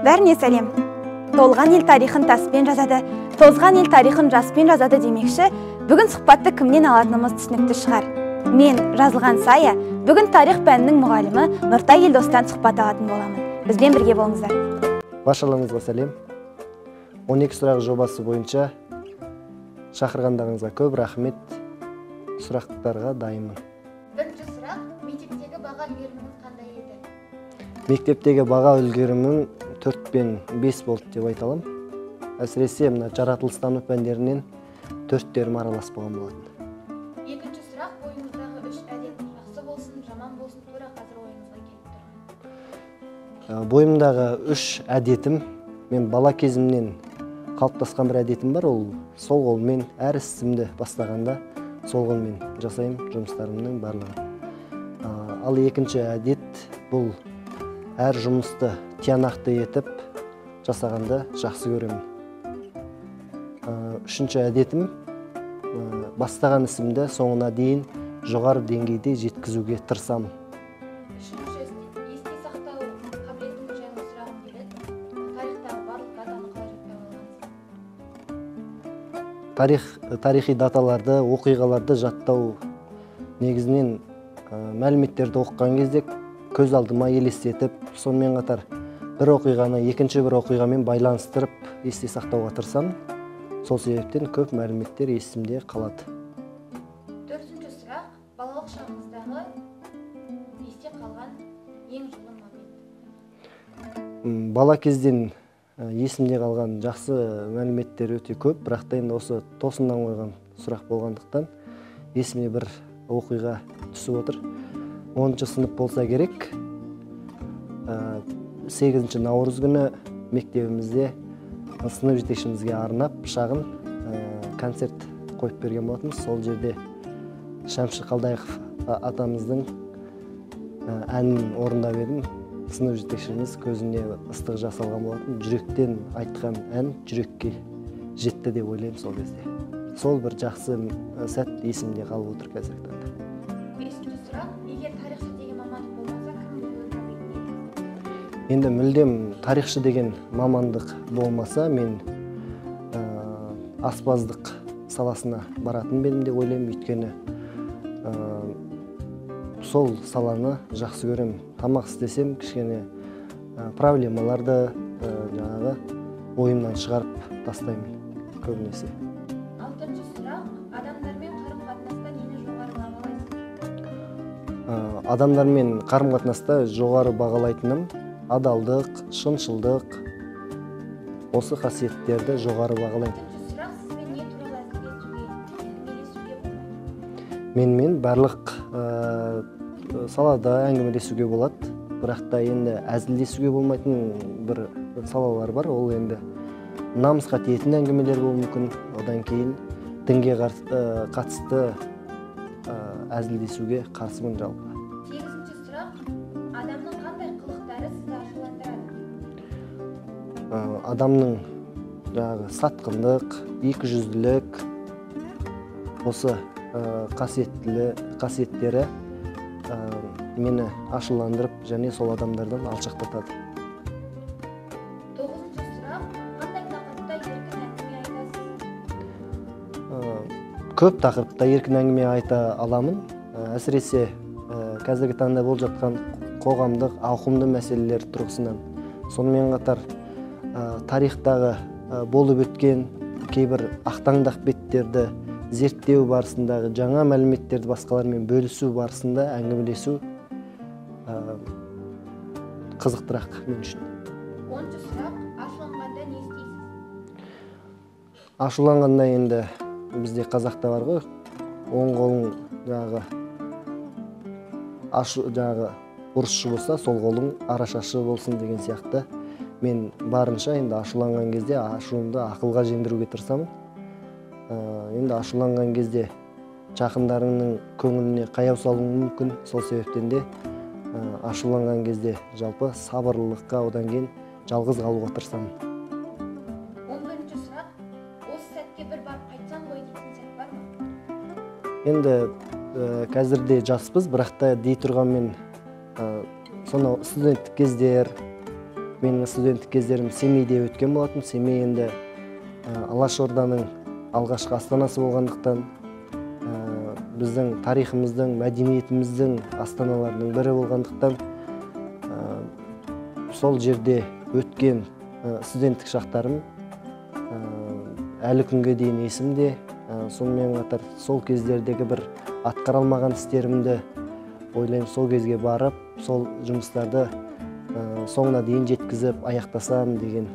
Бәріне сәлем. Толған ел тарихын таспен жазады, тозған ел тарихын жаспен жазады демекші, бүгін сұхбатты кімнен алатынымыз түсінікті шығар. Мен жазылған Сая, бүгін тарих пәнінің мұғалімі Нұртай Елдостан сұхбат алатын боламын. Бізбен бірге болыңыздар. Баршаларыңызға сәлем. 12 сұрақ жобасы бойынша шақырғандарыңызға көп рахмет. Сұрақтарға дайынмын. Бірінші сұрақ, мектептегі баға үлгеріміңіз қандай еді? Мектептегі баға үлгерімім 4 пен 5 болды деп айта аламын. Әсіресе мына жаратылыстану пәндерінен 4-терім аралас болған болатын. Екінші сұрақ, бойыңыздағы 3 әдет жақсы болсын, жаман болсын, тура қазір ойыңызға келіп тұрған. Бойымдағы 3 әдетім, мен бала кезімнен қалыптасқан бір әдетім бар, ол сол қолмен әр ісімді бастағанда сол қолмен жасаймын жұмыстарымның барлығын. Ал екінші әдет бұл әр жұмысты тиянақты етіп жасағанда жақсы көремін. Үшінші әдетім бастаған ісімді соңына дейін жоғары деңгейде жеткізуге тырысамын. Үшінші, есте сақтау қабілетіңіз жайлы сұрағым келеді. Тарихтағы барлық датаны қалай жаттап алғансыз? Тарихи даталарды, оқиғаларды жаттау негізінен мәліметтерді оқыған кезде көз алдыма елестетіп, сонымен қатар бір оқиғаны екінші бір оқиғамен байланыстырып есте сақтауға тырысамын. Сол себептен көп мәліметтер есімде қалады. Төртінші сұрақ, балалық шағыңыздағы есте қалған ең жылы момент. Бала кезден есімде қалған жақсы мәліметтер өте көп, бірақ та енді осы тосыннан қойған сұрақ болғандықтан есіме бір оқиға түсіп отыр. 10-шы сынып болса керек, 8 наурыз күні мектебімізде сынып жетекшімізге арнап шағын концерт қойып берген болатынбыз. Сол жерде Шәмші Қалдаяқов атамыздың әнін орындап едім. Сынып жетекшіміз көзіне ыстық жасалған болатын. Жүректен айтқан ән жүрекке жетті деп ойлаймын сол кезде. Сол бір жақсы сәт есімде қалып отыр қазіргі таңда. Бесінші сұрақ, егер тарихшы деген мамандық болмаса, кім болуын таңдайтын? Енді мүлдем тарихшы деген мамандық болмаса, мен аспаздық саласына баратын бедім деп ойлаймын, өйткені сол саланы жақсы көремін. Тамақ істесем, кішкене проблемаларды жаңағы ойымнан шығарып тастаймын көбінесе. Алтыншы сұрақ, адамдармен қарым-қатынаста нені жоғары бағалайсыз? Адамдармен қарым-қатынаста жоғары бағалайтыным адалдық, шыншылдық, осы қасиеттерді жоғары бағалаймын. Төртінші сұрақ, сізбен не туралы әңгімелесуге болады? Менімен барлық салада әңгімелесуге болады, бірақ та енді әзілдесуге болмайтын бір салалар бар. Ол енді намысқа тиетін әңгімелер болуы мүмкін, одан кейін дінге қатысты әзілдесуге қарсымын жалпы. Сегізінші сұрақ, адамның қандай қылықтары сізді ашуландырады? Адамның сатқындық, екіжүзділік, осы қасиеттері мені ашуландырып, және сол адамдардан алшақтатады. Тоғызыншы сұрақ, қандай тақырыпта еркін әңгіме айтасыз? Көп тақырыпта еркін әңгіме айта аламын. Әсіресе қазіргі таңда болып жатқан қоғамдық ауқымды мәселелер тұрғысынан. Сонымен қатар тарихтағы болып өткен кейбір ақтаңдақ беттерді зерттеу барысындағы жаңа мәліметтерді басқалармен бөлісу барысында әңгімелесу қызықтырақ мен үшін. 10-шы сұрақ, ашуланғанда не істейсіз? Ашуланғанда енді бізде қазақта бар ғой, оң қолың ұрысшы болса, сол қолың арашашы болсын деген сияқты. Мен барынша енді ашуланған кезде ашуымды ақылға жеңдіруге тырысамын. Енді ашуланған кезде жақындарыңның көңіліне қаяу салуы мүмкін. Сол себептен де ашуланған кезде жалпы сабырлылыққа, одан кейін жалғыз қалуға тырысамын. 11-ші сұрақ, осы сәтке бір барып қайтсам ғой дейтін сәт бар ма? Енді қазірде жаспыз, бірақ та дей тұрғанмен сонау студенттік кездер, менің студенттік кездерім Семейде өткен болатын. Семей енді Алашорданың алғашқы астанасы болғандықтан, біздің тарихымыздың, мәдениетіміздің астаналарының бірі болғандықтан, сол жерде өткен студенттік шақтарым әлі күнге дейін есімде. Сонымен қатар сол кездердегі бір атқара алмаған істерімді ойлаймын, сол кезге барып, сол жұмыстарды соңына дейін жеткізіп аяқтасам деген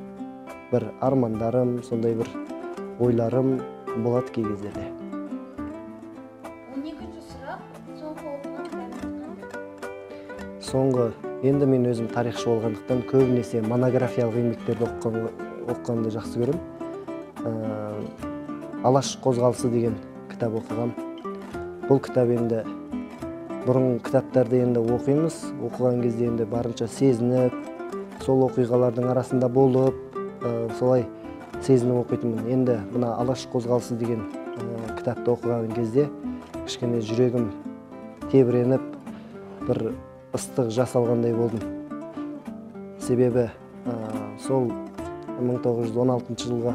бір армандарым, сондай бір ойларым болады кей кездерде. 12-ші сұрақ, соңғы оқыған кітабыңыз қандай? Соңғы, енді мен өзім тарихшы болғандықтан көбінесе монографиялық еңбектерді оқығанды жақсы көрем. Алаш қозғалысы деген кітап оқығам. Бұл кітап енді бұрын кітаптарды енді оқимыз, оқыған кезде енді барынша сезініп, сол оқиғалардың арасында болып, солай сезініп оқитынмын. Енді мына Алаш қозғалысы деген кітапты оқыған кезде кішкене жүрегім тебіреніп, бір ыстық жас алғандай болдым. Себебі сол 1916 жылғы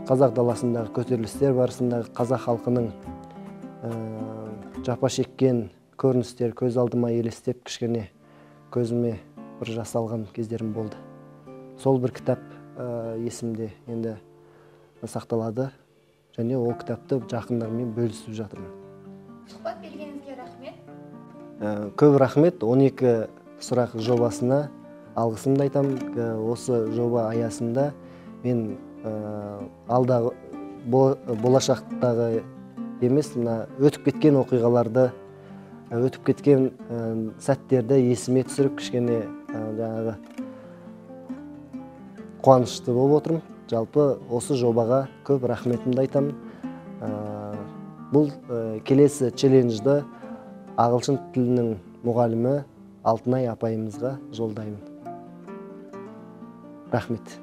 қазақ даласындағы көтерілістер барысындағы қазақ халқының жапа шеккен көріністер көз алдыма елестеп, кішкене көзіме бір жас алған кездерім болды. Сол бір кітап есімде енді сақталады, және ол кітапты жақындармен бөлісіп жатырмын. Сұхбат бергеніңізге рахмет. Көп рахмет. 12 сұрақ жобасына алғысымды айтамын. Осы жоба аясында мен алдағы болашақтағы емес, өтіп кеткен оқиғаларды, өтіп кеткен сәттерді есіме түсіріп, кішкене жаңағы қуанышты болып отырмын. Жалпы осы жобаға көп рахметімді айтамын. Бұл келесі челленджді ағылшын тілінің мұғалімі Алтынай апайымызға жолдаймын. Рахмет.